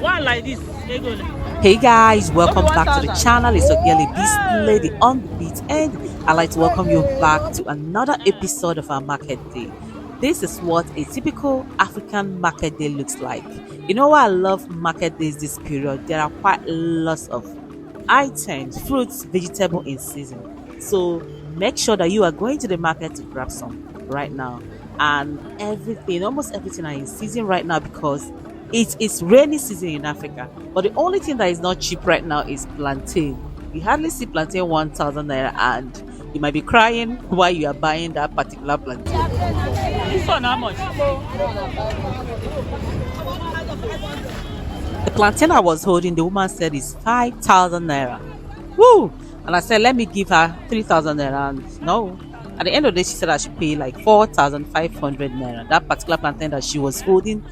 One like this. Hey guys, welcome back to the channel. It's your girl Ebys'Lady on the beat, and I'd like to welcome you back to another episode of our market day. This is what a typical African market day looks like. You know why I love market days this period? There are quite lots of items, fruits, vegetables in season. So make sure that you are going to the market to grab some right now. And everything, almost everything are in season right now because it is rainy season in Africa. But the only thing that is not cheap right now is plantain. You hardly see plantain 1,000 naira, and you might be crying while you are buying that particular plantain. This one how much? The plantain I was holding, the woman said is 5,000 naira. Woo! And I said, let me give her 3,000 naira. And no. At the end of the day, she said I should pay like 4,500 naira. That particular plantain that she was holding,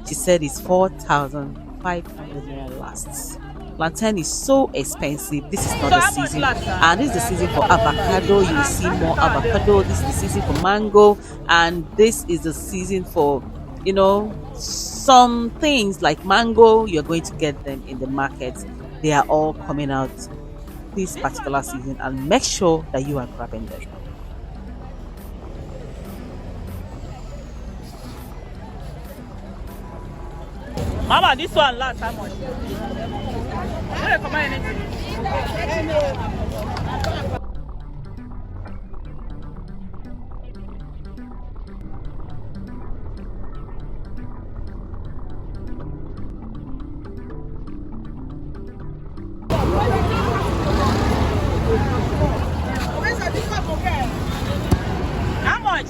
she said it's 4,500 naira lasts. Plantain is so expensive. This is not the season, and this is the season for avocado. You will see more avocado. This is the season for mango, and this is the season for, you know, some things like mango. You're going to get them in the market. They are all coming out this particular season, and make sure that you are grabbing them. Mama, this one last how much? Where come anything? How much?